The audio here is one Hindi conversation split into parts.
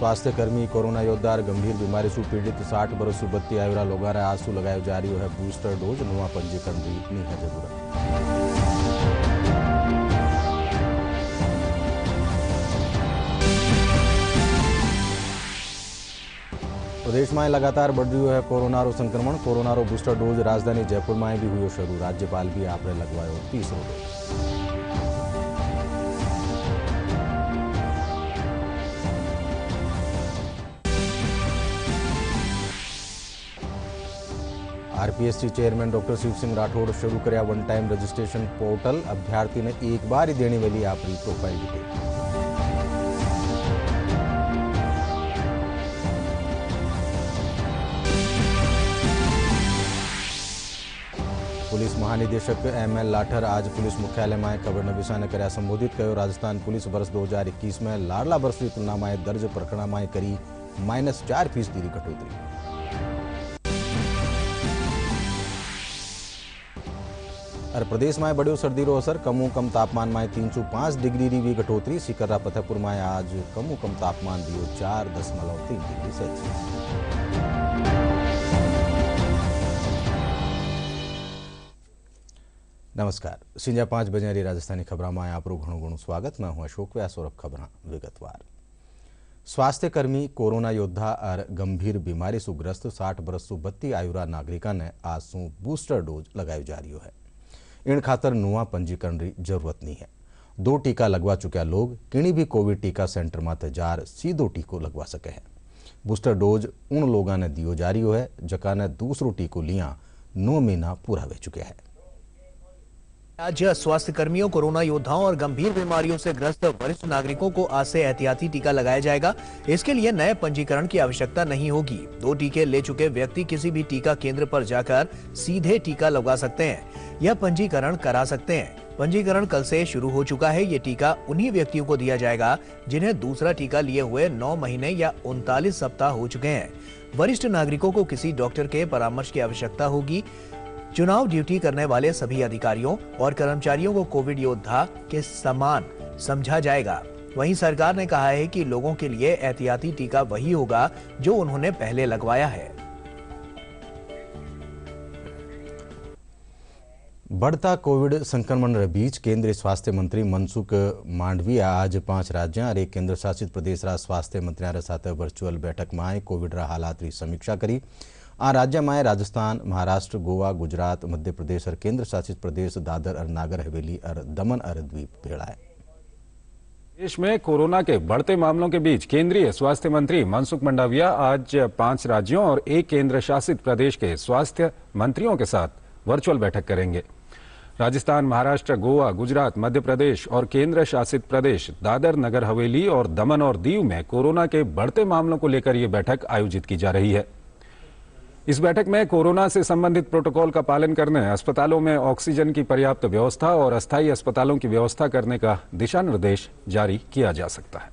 स्वास्थ्य कर्मी कोरोना योद्धा और गंभीर बीमारी से पीड़ित 60 वर्ष बत्ती आयुरा लोगों ने आज लगायो जा रही है बूस्टर डोज। नवा पंजीकरण की नहीं है जरूरत। प्रदेश में लगातार बढ़ रही है कोरोना रो संक्रमण। कोरोना रो बूस्टर डोज राजधानी जयपुर में भी हुई शुरू। राज्यपाल भी आपने लगवायो तीसरो dose. RPSC chairman doctor Shiv Singh Rathore शुरू कराया वन टाइम रजिस्ट्रेशन पोर्टल। अभ्यर्थी ने एक बार ही देने वाली अपनी प्रोफाइल डिटेल। पुलिस महानिदेशक एमएल लाठर आज पुलिस मुख्यालय में खबर नवीसा ने कराया संबोधित कयो। राजस्थान पुलिस वर्ष 2021 में लाडला वर्ष की तुलना में दर्ज प्रकरण में करी -4% की कटौती। और प्रदेश में बढ़ियो सर्दी रो असर। कम तापमान में 305 डिग्री री भी घटोतरी। सिकर्रा फतेहपुर में आज कम तापमान दियो 4.3 डिग्री सेल्सियस। नमस्कार, सिंजा 5 बजे राजस्थानी खबर में आपरू घणु स्वागत। मैं हूं अशोक व्यास और खबर विगतवार। स्वास्थ्य कर्मी कोरोना योद्धा और गंभीर बीमारी से ग्रस्त 60 वर्ष से बत्ती आयुरा नागरिका ने आज सू बूस्टर डोज लगायो जा रही है। इन खातर नुआ पंजीकरण की जरूरत नहीं है। 2 टीका लगवा चुका लोग किसी भी कोविड टीका सेंटर में जार सीधो टीको लगवा सके हैं। बूस्टर डोज उन लोगों ने दियो जा रही है जका ने दूसरो टीको लिया 9 महीना पूरा हो चुके हैं। आज स्वास्थ्य कर्मियों, कोरोना योद्धाओं और गंभीर बीमारियों से ग्रस्त वरिष्ठ नागरिकों को आज से एहतियाती टीका लगाया जाएगा। इसके लिए नए पंजीकरण की आवश्यकता नहीं होगी। 2 टीके ले चुके व्यक्ति किसी भी टीका केंद्र पर जाकर सीधे टीका लगवा सकते हैं या पंजीकरण करा सकते हैं। पंजीकरण कल से शुरू हो चुका है। ये टीका उन्हीं व्यक्तियों को दिया जाएगा जिन्हें दूसरा टीका लिए हुए 9 महीने या 39 सप्ताह हो चुके हैं। वरिष्ठ नागरिकों को किसी डॉक्टर के परामर्श की आवश्यकता होगी। चुनाव ड्यूटी करने वाले सभी अधिकारियों और कर्मचारियों को कोविड योद्धा के समान समझा जाएगा। वहीं सरकार ने कहा है कि लोगों के लिए एहतियाती टीका वही होगा जो उन्होंने पहले लगवाया है। बढ़ता कोविड संक्रमण के बीच केंद्रीय स्वास्थ्य मंत्री मनसुख मांडविया आज 5 राज्यों और 1 केंद्र शासित प्रदेश रा स्वास्थ्य मंत्रियों साथ वर्चुअल बैठक में कोविड रा हालात की समीक्षा करी। आ राज्य में राजस्थान, महाराष्ट्र, गोवा, गुजरात, मध्य प्रदेश और केंद्र शासित प्रदेश दादर और नागर हवेली और दमन और द्वीप भेड़ा है। देश में कोरोना के बढ़ते मामलों के बीच केंद्रीय स्वास्थ्य मंत्री मनसुख मांडविया आज 5 राज्यों और 1 केंद्र शासित प्रदेश के स्वास्थ्य मंत्रियों के साथ वर्चुअल बैठक करेंगे। राजस्थान, महाराष्ट्र, गोवा, गुजरात, मध्य प्रदेश और केंद्र शासित प्रदेश दादर, नगर हवेली और दमन और दीव में कोरोना के बढ़ते मामलों को लेकर यह बैठक आयोजित की जा रही है। इस बैठक में कोरोना से संबंधित प्रोटोकॉल का पालन करने, अस्पतालों में ऑक्सीजन की पर्याप्त व्यवस्था और अस्थायी अस्पतालों की व्यवस्था करने का दिशा निर्देश जारी किया जा सकता है।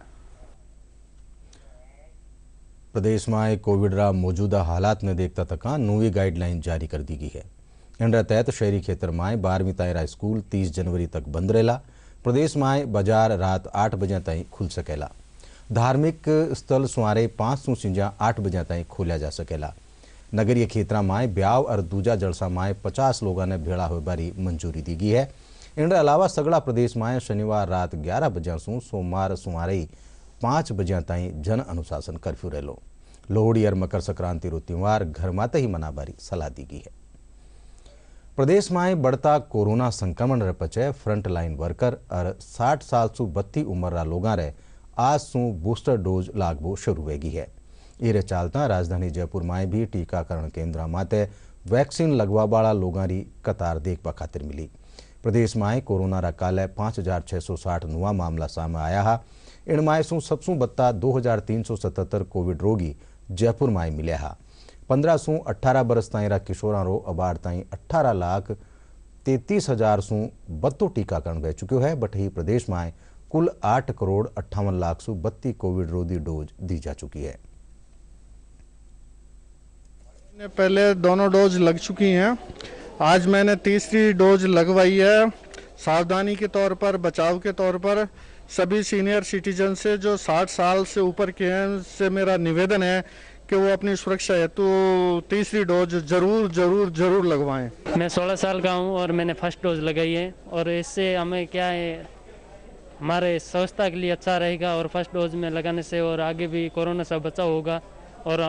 प्रदेश में कोविड रा मौजूदा हालात ने देखता तक नवी गाइडलाइन जारी कर दी गई है। इन तहत शहरी क्षेत्र में 12वीं ताईं स्कूल 30 जनवरी तक बंद रहेला। प्रदेश में बाजार रात 8 बजे ताईं खुल सकेला। धार्मिक स्थल सुमारे 5 से सिंजा 8 बजे ताईं खोलिया जा सकेला। नगरीय क्षेत्र में ब्याव और दूजा जलसा में 50 लोगों ने भेड़ा हो बारी मंजूरी दी गई है। इन अलावा सगड़ा प्रदेश में शनिवार रात 11 बजे से सोमवार सुमारे 5 बजे ताईं जन अनुशासन कर्फ्यू रहेलो। लोहड़ी और मकर संक्रांति रो त्यौहार घर माते ही मनाबारी सलाह दी गई है। प्रदेश में बढ़ता कोरोना संक्रमण रे पचे फ्रंट लाइन वर्कर और 60 साल से बत्ती उम्र रा लोगों रे आज सू बूस्टर डोज लागबो शुरू होगी है। इरे चालता राजधानी जयपुर में भी टीकाकरण केंद्र माते वैक्सीन लगवा वाला लोगों की कतार देखवा खातिर मिली। प्रदेश में कोरोना रा काले 5660 नुआ मामला सामने आया है। इनमें सू सबसू बत्ता 2377 कोविड रोगी जयपुर में मिले है। 15 से 18 बरस ताईं रा किशोरा रो अबार ताईं 18,33,000 सू बत्तो टीकाकरण हो चुक्यो है। बटही प्रदेश में कुल 8,58,00,000 सू 32 कोविड रोधी डोज दी जा चुकी है। पहले दोनों डोज लग चुकी हैं। आज मैंने तीसरी डोज लगवाई है। सावधानी के तौर पर, बचाव के तौर पर सभी सीनियर सिटीजन से जो 60 साल से ऊपर के हैं से मेरा निवेदन है कि वो अपनी सुरक्षा हेतु तीसरी डोज जरूर जरूर जरूर लगवाएं। मैं 16 साल का हूं और मैंने फर्स्ट डोज लगाई है और इससे हमें क्या है, हमारे स्वास्थ्य के लिए अच्छा रहेगा और फर्स्ट डोज में लगाने से और आगे भी कोरोना से बचाव होगा और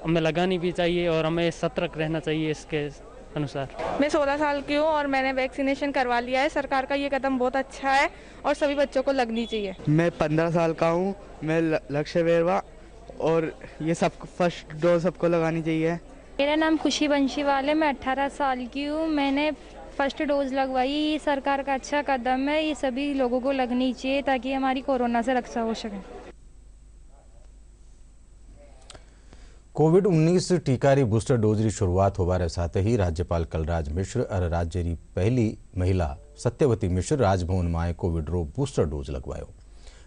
हमें लगानी भी चाहिए और हमें सतर्क रहना चाहिए इसके अनुसार। मैं 16 साल की हूँ और मैंने वैक्सीनेशन करवा लिया है। सरकार का ये कदम बहुत अच्छा है और सभी बच्चों को लगनी चाहिए। मैं 15 साल का हूँ, मैं लक्ष्य वेरवा और ये सब फर्स्ट डोज सबको लगानी चाहिए। मेरा नाम खुशी बंशीवाल है, मैं 18 साल की हूँ। मैंने फर्स्ट डोज लगवाई। ये सरकार का अच्छा कदम है, ये सभी लोगों को लगनी चाहिए ताकि हमारी कोरोना से रक्षा हो सके। कोविड-19 टीकारी बूस्टर डोज की शुरुआत होने साथ ही राज्यपाल कलराज मिश्र और राज्य की पहली महिला सत्यवती मिश्र राजभवन में कोविड रो बूस्टर डोज लगवायो।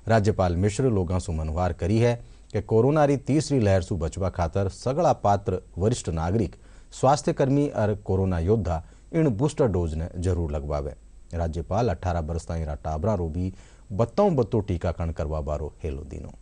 राज्यपाल मिश्र लोगों से मनवार करी है कि कोरोना री तीसरी लहर से बचवा खातर सगड़ा पात्र वरिष्ठ नागरिक, स्वास्थ्यकर्मी और कोरोना योद्धा इन बूस्टर डोज ने जरूर लगवावे। राज्यपाल 18 वर्ष ताईं टाबरा रो भी बत्तों टीकाकरण करवा बारो हेलो दीनो।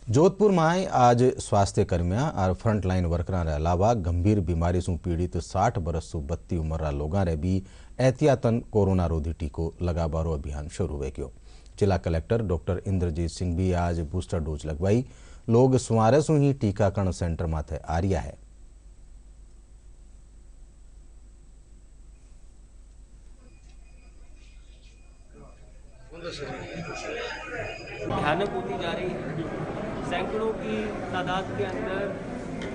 जोधपुर में आज स्वास्थ्य कर्मियों और फ्रंटलाइन वर्करों के अलावा गंभीर बीमारी से पीड़ित 60 वर्ष से बत्ती उम्र लोगों ने भी एहतियातन कोरोना रोधी टीको लगाबारो अभियान शुरू हो। जिला कलेक्टर डॉक्टर इंद्रजीत सिंह भी आज बूस्टर डोज लगवाई। लोग सुमारे से ही टीकाकरण सेंटर माथे आ रहा है। भयानक होती जा रही है। सैकड़ों की तादाद के अंदर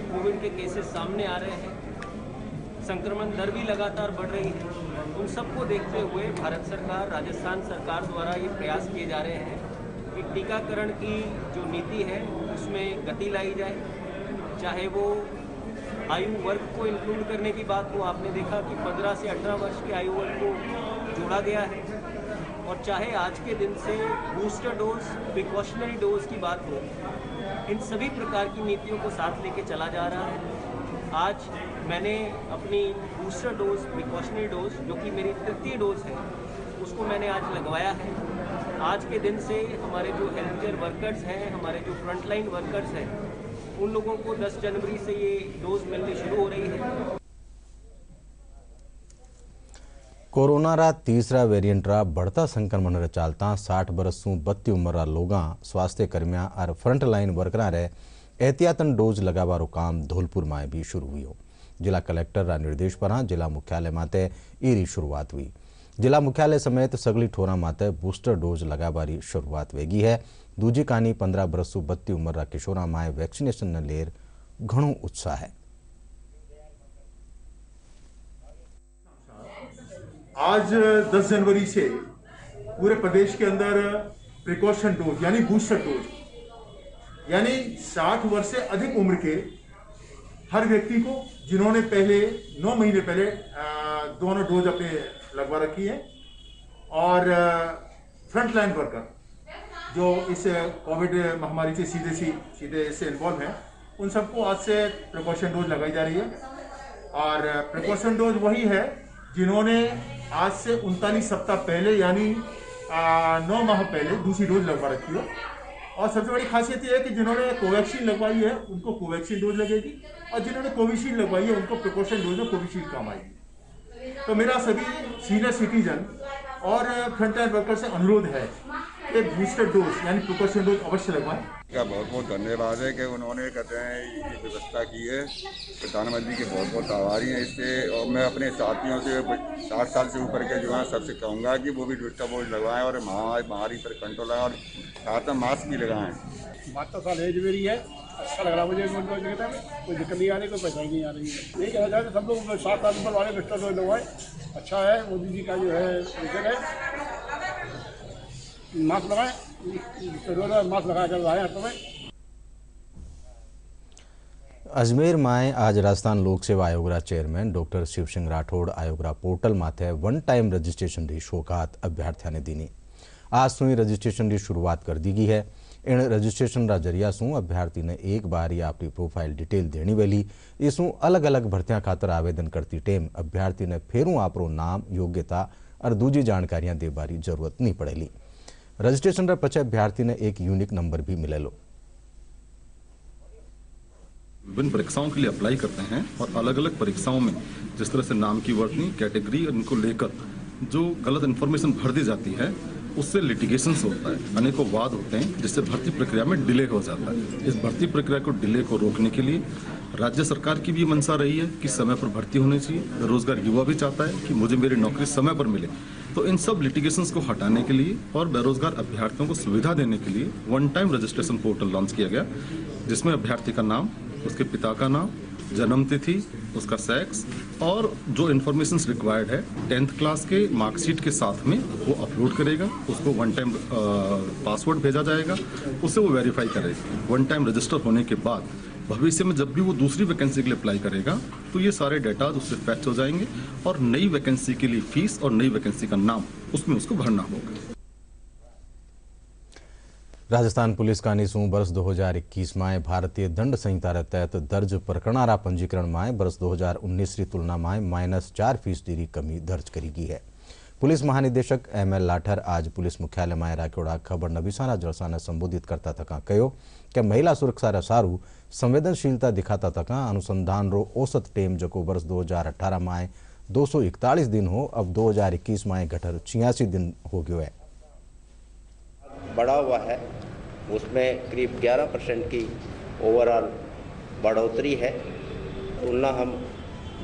कोविड के केसेस सामने आ रहे हैं। संक्रमण दर भी लगातार बढ़ रही है। उन सबको देखते हुए भारत सरकार, राजस्थान सरकार द्वारा ये प्रयास किए जा रहे हैं कि टीकाकरण की जो नीति है उसमें गति लाई जाए। चाहे वो आयु वर्ग को इंक्लूड करने की बात हो, आपने देखा कि 15 से 18 वर्ष के आयु वर्ग को जोड़ा गया है, और चाहे आज के दिन से बूस्टर डोज, प्रिकॉशनरी डोज की बात हो, इन सभी प्रकार की नीतियों को साथ लेके चला जा रहा है। आज मैंने अपनी बूस्टर डोज, प्रिकॉशनरी डोज, जो कि मेरी तृतीय डोज है, उसको मैंने आज लगवाया है। आज के दिन से हमारे जो हेल्थ केयर वर्कर्स हैं, हमारे जो फ्रंटलाइन वर्कर्स हैं, उन लोगों को 10 जनवरी से ये डोज मिलनी शुरू हो रही है। कोरोना रा तीसरा वेरिएंट रा बढ़ता संक्रमण रे चालता 60 वर्ष से बत्ती उम्र लोगों, स्वास्थ्य कर्मियों और फ्रंटलाइन वर्करा रे एहतियातन डोज लगावारो काम धौलपुर में भी शुरू हुई। जिला कलेक्टर रा निर्देश पर जिला मुख्यालय माते ईरी शुरुआत हुई। जिला मुख्यालय समेत सगली ठोरा माते बूस्टर डोज लगावारी शुरुआत वेगी है। दूजी कहानी 15 वर्ष से बत्ती उम्र रा किशोरा में वैक्सीनेशन ने लेर घणो उत्साह है। आज 10 जनवरी से पूरे प्रदेश के अंदर प्रिकॉशन डोज यानी बूस्टर डोज यानी 60 वर्ष से अधिक उम्र के हर व्यक्ति को जिन्होंने पहले 9 महीने पहले दोनों डोज अपने लगवा रखी है, और फ्रंटलाइन वर्कर जो इस कोविड महामारी से सीधे इससे इन्वॉल्व हैं, उन सबको आज से प्रिकॉशन डोज लगाई जा रही है। और प्रिकॉशन डोज वही है जिन्होंने आज से 39 सप्ताह पहले यानी 9 माह पहले दूसरी डोज लगवा रखी हो। और सबसे बड़ी खासियत यह है कि जिन्होंने कोवैक्सीन लगवाई है उनको कोवैक्सीन डोज लगेगी, और जिन्होंने कोविशील्ड लगवाई है उनको प्रिकॉशन डोज में कोविशील्ड काम आएगी। तो मेरा सभी सीनियर सिटीजन और फ्रंटलाइन वर्कर से अनुरोध है कि बूस्टर डोज यानी प्रिकॉशन डोज अवश्य लगवाएं। का बहुत बहुत धन्यवाद है कि उन्होंने कहते हैं ये व्यवस्था की है। प्रधानमंत्री के बहुत बहुत आभारी हैं इससे। और मैं अपने साथियों से 60 साल से ऊपर के जो हैं सबसे कहूँगा कि वो भी बूस्टर डोज लगवाएं और महामारी पर कंट्रोल लगाएं और साथ में मास्क भी लगाएं। 72 साल एज मेरी है, अच्छा लग रहा मुझे। कोई दिक्कत नहीं आ रही, कोई परेशानी नहीं आ रही है। यही कहना चाहते सब लोग 60 साल ऊपर वाले बूस्टर डोज लगवाएं। अच्छा है, मोदी जी का जो है विजन है। मास्क लगाएं, मास्क लगा कर आए हाथों में। अजमेर में आज राजस्थान लोक सेवा आयोग रा चेयरमैन डॉक्टर शिव सिंह राठौड़ आयोग रा पोर्टल माथे वन टाइम रजिस्ट्रेशन की सौगात अभ्यर्थियों ने दीनी। आज सुई रजिस्ट्रेशन की शुरुआत कर दी गई है। इन रजिस्ट्रेशन रा जरिया सु अभ्यर्थी ने एक बार ही अपनी प्रोफाइल डिटेल देनी वेली। इसू अलग अलग भर्तियां खातर आवेदन करती टेम अभ्यर्थी ने फेरू आपरो नाम, योग्यता और दूजी जानकारियां दे बारी जरूरत नहीं पड़ेली। रजिस्ट्रेशन रे पछे अभ्यर्थी ने एक यूनिक नंबर भी मिलेलो। विभिन्न परीक्षाओं के लिए अप्लाई करते हैं और अलग अलग परीक्षाओं में जिस तरह से नाम की वर्तनी कैटेगरी इनको लेकर जो गलत इन्फॉर्मेशन भर दी जाती है उससे लिटिगेशंस होता है, अनेकों वाद होते हैं जिससे भर्ती प्रक्रिया में डिले हो जाता है। इस भर्ती प्रक्रिया को डिले को रोकने के लिए राज्य सरकार की भी मंशा रही है कि समय पर भर्ती होनी चाहिए। बेरोजगार युवा भी चाहता है कि मुझे मेरी नौकरी समय पर मिले। तो इन सब लिटिगेशंस को हटाने के लिए और बेरोजगार अभ्यर्थियों को सुविधा देने के लिए one time registration portal launch किया गया, जिसमें अभ्यर्थी का नाम, उसके पिता का नाम, जन्म तिथि, उसका सेक्स और जो इन्फॉर्मेशन रिक्वायर्ड है 10th क्लास के मार्कशीट के साथ में वो अपलोड करेगा। उसको वन टाइम पासवर्ड भेजा जाएगा, उससे वो वेरीफाई करेगा। वन टाइम रजिस्टर होने के बाद भविष्य में जब भी वो दूसरी वैकेंसी के लिए अप्लाई करेगा तो ये सारे डेटा उससे फैच हो जाएंगे और नई वैकेंसी के लिए फीस और नई वैकेंसी का नाम उसमें उसको भरना होगा। राजस्थान पुलिस का निसूं वर्ष 2021 में भारतीय दंड संहिता रे तहत दर्ज प्रकरणारा पंजीकरण में वर्ष 2019 की तुलना में -4% की कमी दर्ज करी गई है। पुलिस महानिदेशक ML लाठर आज पुलिस मुख्यालय में राख्योड़ा खबर नवीसाना जलसा ने संबोधित करता तका कहो कि महिला सुरक्षा रे सारू संवेदनशीलता दिखाता तका अनुसंधान रो औसत टेम जको वर्ष 2018 में 241 दिन हो, अब 2021 में घटर 86 दिन हो गयो है। बढ़ा हुआ है, उसमें करीब 11% की ओवरऑल बढ़ोतरी है। तुलना हम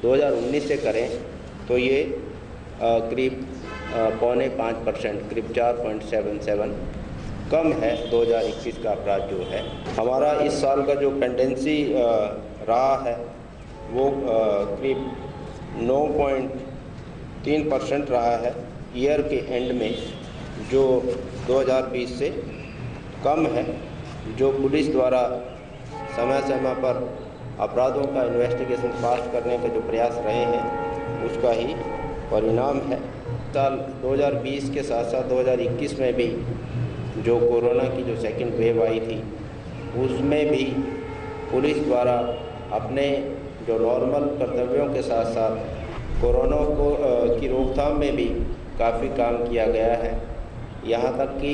2019 से करें तो ये करीब 0.5%, करीब 4.77 कम है 2021 का अपराध जो है। हमारा इस साल का जो पेंडेंसी रहा है वो करीब 9.3% रहा है। ईयर के एंड में जो 2020 से कम है। जो पुलिस द्वारा समय समय पर अपराधों का इन्वेस्टिगेशन फास्ट करने के जो प्रयास रहे हैं उसका ही परिणाम है। साल 2020 के साथ साथ 2021 में भी जो कोरोना की जो सेकंड वेव आई थी उसमें भी पुलिस द्वारा अपने जो नॉर्मल कर्तव्यों के साथ साथ कोरोना की रोकथाम में भी काफ़ी काम किया गया है। यहाँ तक कि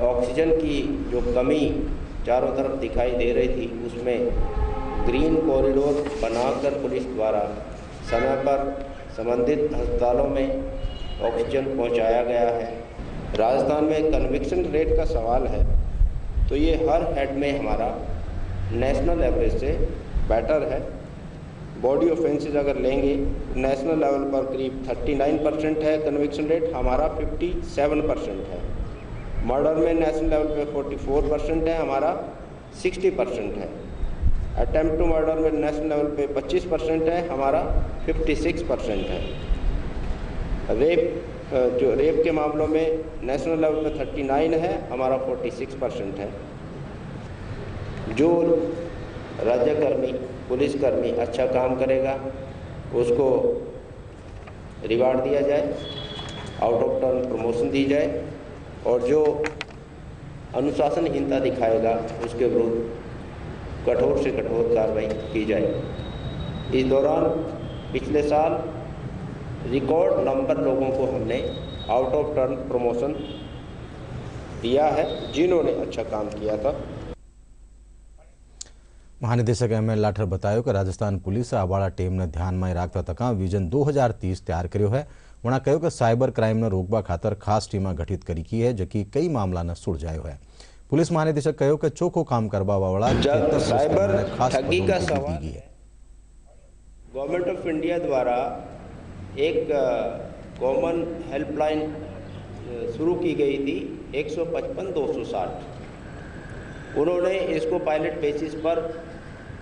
ऑक्सीजन की जो कमी चारों तरफ दिखाई दे रही थी उसमें ग्रीन कॉरिडोर बनाकर पुलिस द्वारा समय पर संबंधित अस्पतालों में ऑक्सीजन पहुंचाया गया है। राजस्थान में कन्विक्शन रेट का सवाल है तो ये हर हेड में हमारा नेशनल एवरेज से बेटर है। बॉडी ऑफेंसेस अगर लेंगे नेशनल लेवल पर करीब 39% है कन्विक्शन रेट, हमारा 57% है। मर्डर में नेशनल लेवल पे 44% है, हमारा 60% है। अटेम्प्ट टू मर्डर में नेशनल लेवल पे 25% है, हमारा 56% है। रेप के मामलों में नेशनल लेवल पे 39 है, हमारा 46% है। जो राज्यकर्मी पुलिसकर्मी अच्छा काम करेगा उसको रिवार्ड दिया जाए, आउट ऑफ टर्न प्रमोशन दी जाए और जो अनुशासनहीनता दिखाएगा उसके विरुद्ध कठोर से कठोर कार्रवाई की जाए। इस दौरान पिछले साल रिकॉर्ड नंबर लोगों को हमने आउट ऑफ टर्न प्रमोशन दिया है जिन्होंने अच्छा काम किया था। महानिदेशक ML लाठर बतायो कि राजस्थान पुलिस आवाड़ा टीम ने ध्यान में राखता तका विजन 2030 तैयार कर्यो है। वणा कहो कि साइबर क्राइम ने रोकवा खातर खास टीम गठित करी की है जबकि कई मामला ने सुलझायो है। पुलिस महानिदेशक कहो कि चोखो काम करवा वाला साइबर ठगी का सवाल है। गवर्नमेंट ऑफ इंडिया द्वारा एक कॉमन हेल्पलाइन शुरू की गई थी 155-260। उन्होंने इसको पायलट बेसिस पर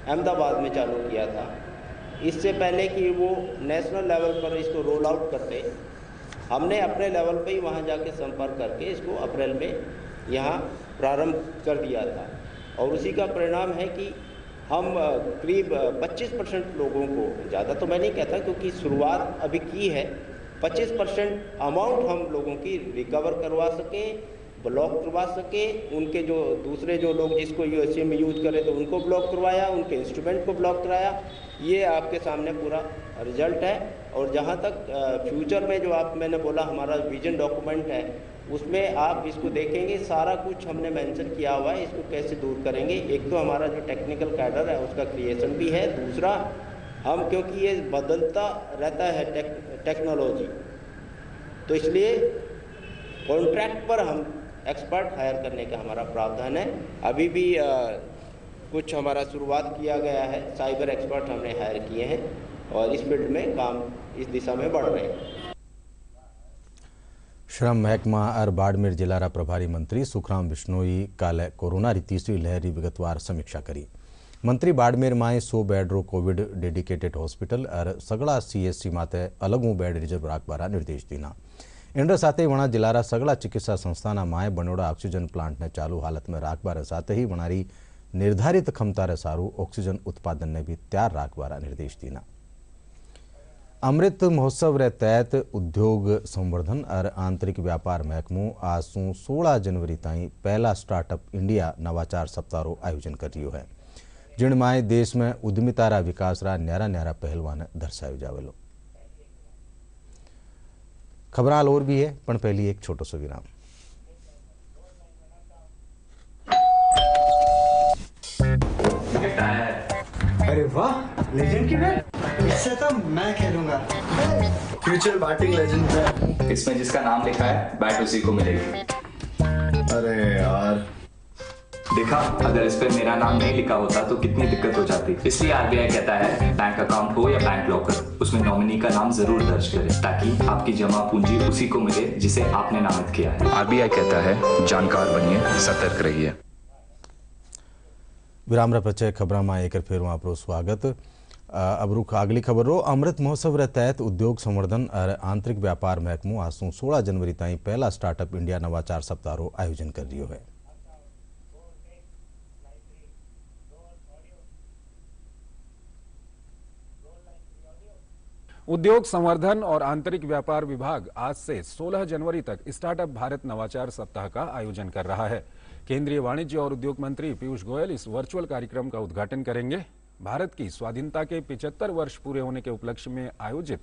अहमदाबाद में चालू किया था। इससे पहले कि वो नेशनल लेवल पर इसको रोल आउट करते, हमने अपने लेवल पे ही वहाँ जाके संपर्क करके इसको अप्रैल में यहाँ प्रारंभ कर दिया था। और उसी का परिणाम है कि हम करीब 25% लोगों को, ज़्यादा तो मैं नहीं कहता क्योंकि शुरुआत अभी की है, 25% अमाउंट हम लोगों की रिकवर करवा सकें ब्लॉक करवा सके। उनके जो दूसरे जो लोग जिसको ये सिम यूज करें तो उनको ब्लॉक करवाया, उनके इंस्ट्रूमेंट को ब्लॉक कराया। ये आपके सामने पूरा रिजल्ट है। और जहाँ तक फ्यूचर में जो मैंने बोला हमारा विजन डॉक्यूमेंट है, उसमें आप इसको देखेंगे, सारा कुछ हमने मेंशन किया हुआ है, इसको कैसे दूर करेंगे। एक तो हमारा जो टेक्निकल कैडर है उसका क्रिएशन भी है, दूसरा हम क्योंकि ये बदलता रहता है टेक्नोलॉजी, तो इसलिए कॉन्ट्रैक्ट पर हम एक्सपर्ट हायर करने का हमारा प्रावधान है। अभी भी कुछ हमारा शुरुआत किया गया है, साइबर एक्सपर्ट हमने हायर किए हैं और इस फील्ड में काम इस दिशा में बढ़ रहे हैं। श्रम महकमा और बाड़मेर जिलारा प्रभारी मंत्री सुखराम बिश्नोई काले कोरोना री तीसरी लहर री विगतवार समीक्षा करी। मंत्री बाड़मेर में 100 बेड रो कोविड डेडिकेटेड हॉस्पिटल और सगड़ा सीएससी माते अलगू बेड रिजर्व राखवारा निर्देश दीना। इंडर साथ ही वणा जिलारा सगड़ा चिकित्सा संस्थाना माए बनोड़ा ऑक्सीजन प्लांट ने चालू हालत में राखवार साथ ही वणारी निर्धारित क्षमता सारू ऑक्सीजन उत्पादन ने भी तैयार राखवारा निर्देश दीना। अमृत महोत्सव रे तहत उद्योग संवर्धन और आंतरिक व्यापार महकमो आज 16 जनवरी ताई पहला स्टार्टअप इंडिया नवाचार सप्ताह रो आयोजन कर रही है, जिनमें देश में उद्यमिता विकास रा न्यारा न्यारा पहलवान दर्शायो जावेलो। खबराल और भी है, पण पहली एक छोटो सो विराम। अरे वाह, लेजेंड की बैट, इससे तो मैं खेलूंगा। फ्यूचर बैटिंग लेजेंड है। इसमें जिसका नाम लिखा है बैट उसी को मिलेगी। अरे यार, देखा, अगर इस पे मेरा नाम नहीं लिखा होता तो कितनी दिक्कत हो जाती। इसलिए आरबीआई कहता है बैंक अकाउंट हो या बैंक लॉकर, उसमें नॉमिनी का नाम जरूर दर्ज करें ताकि आपकी जमा पूंजी उसी को मिले जिसे आपने नामित किया है। आरबीआई कहता है जानकार बनिए, सतर्क रहिए। विराम पचे खबर में एक फिर आपरो स्वागत। अब रुख अगली खबर रो। अमृत महोत्सव रे तहत उद्योग संवर्धन और आंतरिक व्यापार महकमो आज 16 जनवरी ताई पहला स्टार्टअप इंडिया नवाचार सप्ताह रो आयोजन कर रही है। उद्योग संवर्धन और आंतरिक व्यापार विभाग आज से 16 जनवरी तक स्टार्टअप भारत नवाचार सप्ताह का आयोजन कर रहा है। केंद्रीय वाणिज्य और उद्योग मंत्री पीयूष गोयल इस वर्चुअल कार्यक्रम का उद्घाटन करेंगे। भारत की स्वाधीनता के 75 वर्ष पूरे होने के उपलक्ष्य में आयोजित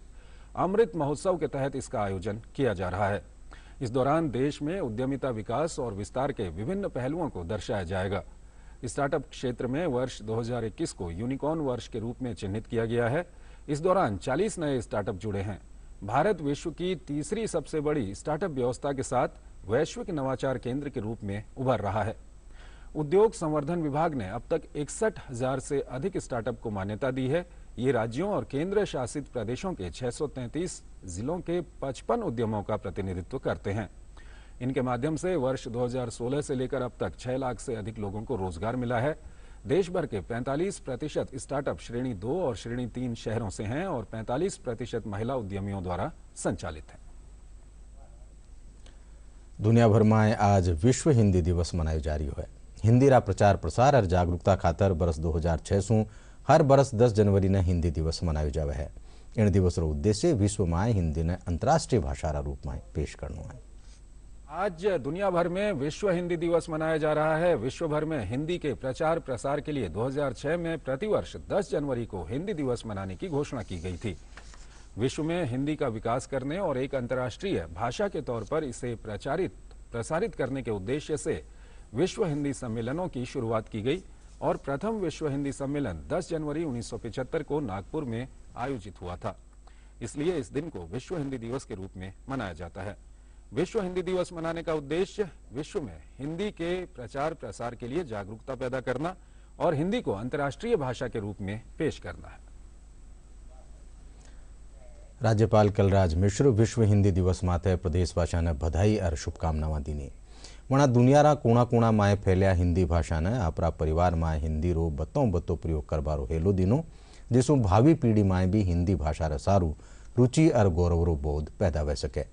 अमृत महोत्सव के तहत इसका आयोजन किया जा रहा है। इस दौरान देश में उद्यमिता विकास और विस्तार के विभिन्न पहलुओं को दर्शाया जाएगा। स्टार्टअप क्षेत्र में वर्ष 2021 को यूनिकॉर्न वर्ष के रूप में चिन्हित किया गया है। इस दौरान 40 नए स्टार्टअप जुड़े हैं। भारत विश्व की तीसरी सबसे बड़ी स्टार्टअप व्यवस्था के साथ वैश्विक नवाचार केंद्र के रूप में उभर रहा है। उद्योग संवर्धन विभाग ने अब तक 61,000 से अधिक स्टार्टअप को मान्यता दी है। ये राज्यों और केंद्र शासित प्रदेशों के 633 जिलों के 55 उद्यमों का प्रतिनिधित्व करते हैं। इनके माध्यम से वर्ष 2016 से लेकर अब तक 6 लाख से अधिक लोगों को रोजगार मिला है। देश भर के 45% स्टार्टअप श्रेणी 2 और श्रेणी 3 शहरों से हैं और 45% महिला उद्यमियों द्वारा संचालित हैं। दुनिया भर में आज विश्व हिंदी दिवस मनायो जा रही है। हिंदी रा प्रचार प्रसार और जागरूकता खातर बरस 2006 से हर बरस 10 जनवरी ने हिंदी दिवस मनायो जावे है। इन दिवस रो उद्देश्य विश्व में हिंदी ने अंतर्राष्ट्रीय भाषा रा रूप में पेश करना है। आज दुनिया भर में विश्व हिंदी दिवस मनाया जा रहा है। विश्व भर में हिंदी के प्रचार प्रसार के लिए 2006 में प्रतिवर्ष 10 जनवरी को हिंदी दिवस मनाने की घोषणा की गई थी। विश्व में हिंदी का विकास करने और एक अंतर्राष्ट्रीय भाषा के तौर पर इसे प्रसारित करने के उद्देश्य से विश्व हिंदी सम्मेलनों की शुरुआत की गई और प्रथम विश्व हिंदी सम्मेलन 10 जनवरी 1975 को नागपुर में आयोजित हुआ था। इसलिए इस दिन को विश्व हिंदी दिवस के रूप में मनाया जाता है। विश्व हिंदी दिवस मनाने का उद्देश्य विश्व में हिंदी के प्रचार प्रसार के लिए जागरूकता पैदा करना और हिंदी को अंतर्राष्ट्रीय भाषा के रूप में पेश करना है। राज्यपाल कलराज मिश्र विश्व हिंदी दिवस माथे प्रदेशवासियों ने बधाई और शुभकामनाएं दीनी। वणा दुनियारा कोणा कोणा में फैलिया हिंदी भाषा ने अपना परिवार में हिंदी रो बत्तो प्रयोग करवारो हेलो दीनो, जिसु भावी पीढ़ी में भी हिंदी भाषा रे सारू रुचि और गौरव रो बोध पैदा हो सके।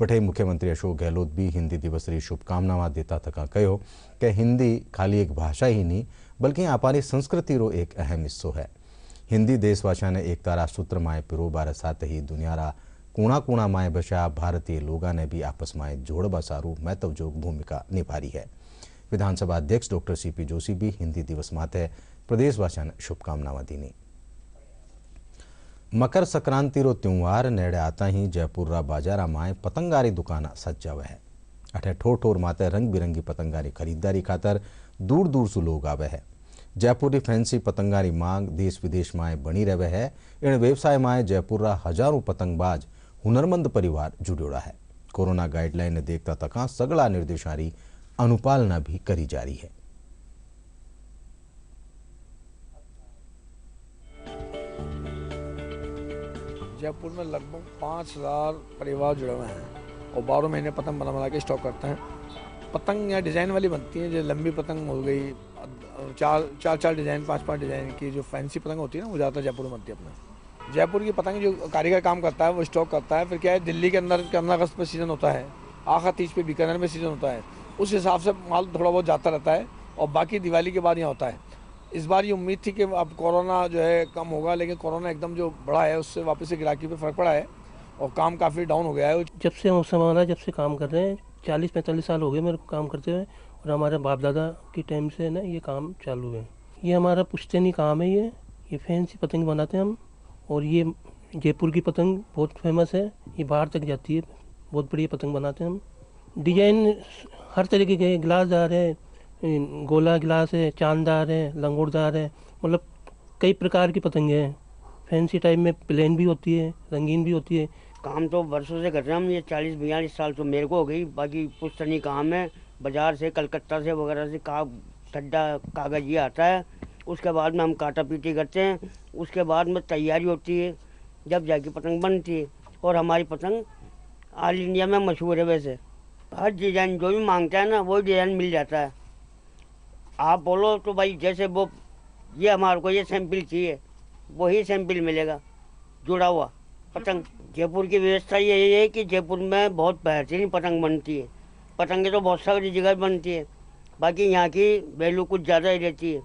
बटे मुख्यमंत्री अशोक गहलोत भी हिंदी दिवस की शुभकामनाएं देता थका कहो कि हिंदी खाली एक भाषा ही नहीं बल्कि आपारी संस्कृति रो एक अहम हिस्सो है। हिंदी देशवासियों ने एकता रा सूत्र में पिरोबार साथ ही दुनियारा कूणा कूणा में बसा भारतीय लोगों ने भी आपस में जोड़वा सारू महत्वजोग भूमिका निभाई है। विधानसभा अध्यक्ष डॉक्टर सीपी जोशी भी हिंदी दिवस माथे प्रदेशवासियों ने शुभकामनाएं दीनी। मकर संक्रांति रो त्योहार नेड़े आता ही जयपुर रा बाजारा में पतंगारी दुकाना सजावे है। अठे ठोर ठोर माते रंग बिरंगी पतंगारी खरीदारी खातर दूर दूर से लोग आवे है। जयपुर की फैंसी पतंगारी मांग देश विदेश में बनी रहे है। इन व्यवसाय में जयपुर रा हजारों पतंगबाज हुनरमंद परिवार जुड़ोड़ा है। कोरोना गाइडलाइन ने देखता तका सगला निर्देशारी अनुपालना भी करी जा रही है। जयपुर में लगभग 5000 परिवार जुड़े हुए हैं और 12 महीने पतंग बना के स्टॉक करते हैं। पतंग या डिज़ाइन वाली बनती है, जो लंबी पतंग हो गई, चार डिज़ाइन 5 डिज़ाइन की जो फैंसी पतंग होती है ना, वो ज़्यादातर जयपुर में बनती है। अपना जयपुर की पतंग जो कारीगर काम करता है वो स्टॉक करता है। फिर क्या है, दिल्ली के अंदर 15 अगस्त पर सीज़न होता है, आखिर 30 पे बीकानेर में सीज़न होता है, उस हिसाब से माल थोड़ा बहुत जाता रहता है और बाकी दिवाली के बाद यहाँ होता है। इस बार ये उम्मीद थी कि अब कोरोना जो है कम होगा, लेकिन कोरोना एकदम जो बढ़ा है उससे वापस से गिराकी पे फर्क पड़ा है और काम काफ़ी डाउन हो गया है। जब से हम संभाला, जब से काम कर रहे हैं, 40-45 साल हो गए मेरे को काम करते हुए और हमारे बाप दादा की टाइम से ना ये काम चालू है। ये हमारा पुश्तैनी काम है। ये फैंसी पतंग बनाते हैं हम और ये जयपुर की पतंग बहुत फेमस है, ये बाहर तक जाती है। बहुत बढ़िया पतंग बनाते हैं हम। डिजाइन हर तरीके के गिलासदार है, गोला गिलास है, चांददार है, लंगोटदार है, मतलब कई प्रकार की पतंगे हैं। फैंसी टाइप में प्लेन भी होती है, रंगीन भी होती है। काम तो वर्षों से कर रहे हैं हम, ये 40-42 साल तो मेरे को हो गई। बाकी पुश्तैनी काम है, बाजार से कलकत्ता से वगैरह से कागज ये आता है। उसके बाद में हम काटा पीटी करते हैं, उसके बाद में तैयारी होती है, जब जाके पतंग बनती है। और हमारी पतंग ऑल इंडिया में मशहूर है। वैसे हर डिज़ाइन जो भी मांगता है ना, वो डिज़ाइन मिल जाता है। आप बोलो तो भाई जैसे वो ये हमारे को ये सैंपल चाहिए, वही सैंपल मिलेगा जुड़ा हुआ पतंग। जयपुर की व्यवस्था ये है कि जयपुर में बहुत बेहतरीन पतंग बनती है। पतंगे तो बहुत सारी जगह बनती है, बाकी यहाँ की वैल्यू कुछ ज़्यादा ही रहती है,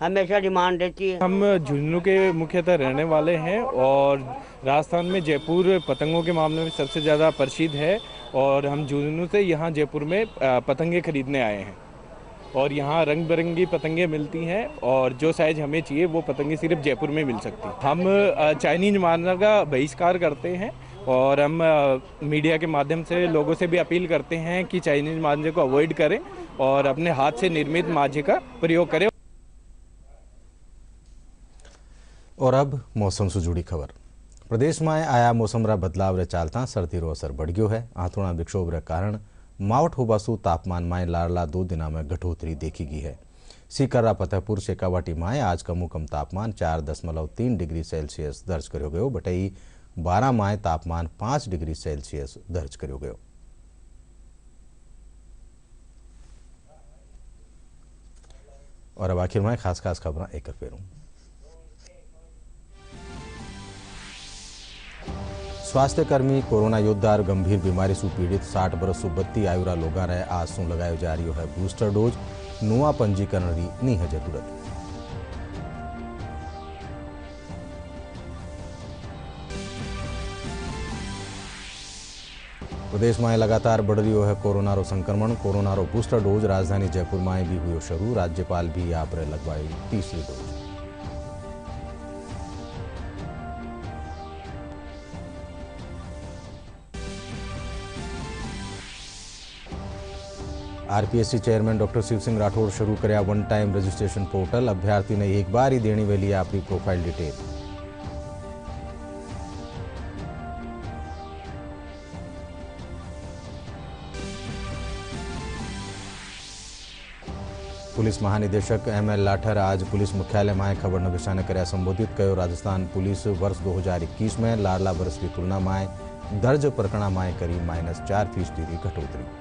हमेशा डिमांड रहती है। हम झुंझुनू के मुख्यतः रहने वाले हैं और राजस्थान में जयपुर पतंगों के मामले में सबसे ज़्यादा प्रसिद्ध है और हम झुंझुनू से यहाँ जयपुर में पतंगे खरीदने आए हैं और यहाँ रंग बिरंगी पतंगे मिलती हैं और जो साइज हमें चाहिए वो पतंगे सिर्फ जयपुर में मिल सकती हैं। हम चाइनीज मार्ना का बहिष्कार करते हैं और हम मीडिया के माध्यम से लोगों से भी अपील करते हैं कि चाइनीज मांझे को अवॉइड करें और अपने हाथ से निर्मित मांझे का प्रयोग करें। और अब मौसम से जुड़ी खबर। प्रदेश में आया मौसम रा बदलाव रे चालता सर्दी रो असर बढ़ गयो है। आथोड़ा विक्षोभ रे कारण मावठ होबासु तापमान में लारला 2 दिन में घटोतरी देखी गई है। सीकरा फतेहपुर शेखावाटी में आज कम तापमान 4.3 डिग्री सेल्सियस दर्ज करो गयो। बटई 12 में तापमान 5 डिग्री सेल्सियस दर्ज करो गयो। और अब आखिर में खास खबर एक फेरूं। स्वास्थ्यकर्मी कोरोना योद्धा और गंभीर बीमारी से पीड़ित 60 बरस से बत्ती आयुरा लोगों ने आज सू लगायो जा रही है बूस्टर डोज। नुआ पंजीकरण की नहीं है जरूरत। प्रदेश में लगातार बढ़ रही है कोरोना रो संक्रमण। कोरोना रो बूस्टर डोज राजधानी जयपुर में भी हुई शुरू। राज्यपाल भी आप लगवाई तीसरी dose. RPSC chairman doctor Shiv Singh Rathore शुरू कराया वन टाइम रजिस्ट्रेशन पोर्टल। अभ्यर्थी ने एक बार ही देनी वेली अपनी प्रोफाइल डिटेल। पुलिस महानिदेशक एमएल लाठर आज पुलिस मुख्यालय में खबर नविशा ने कराया संबोधित कयो। राजस्थान पुलिस वर्ष 2021 में लाडला वर्ष की तुलना में दर्ज प्रकरण में करी -4% की घटोतरी।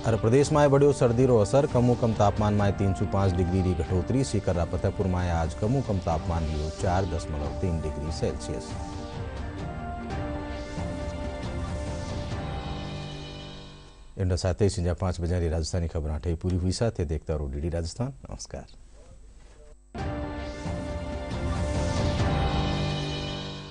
और प्रदेश में बढ़ियो सर्दी रो असर। कम तापमान में 305 डिग्री की घटोतरी। सीकरा फतेहपुर में आज कम तापमान रहो 4.3 डिग्री सेल्सियस। इन साथ ही 5 बजे राजस्थानी खबर पूरी हुई। साथ देखता रहो DD राजस्थान। नमस्कार।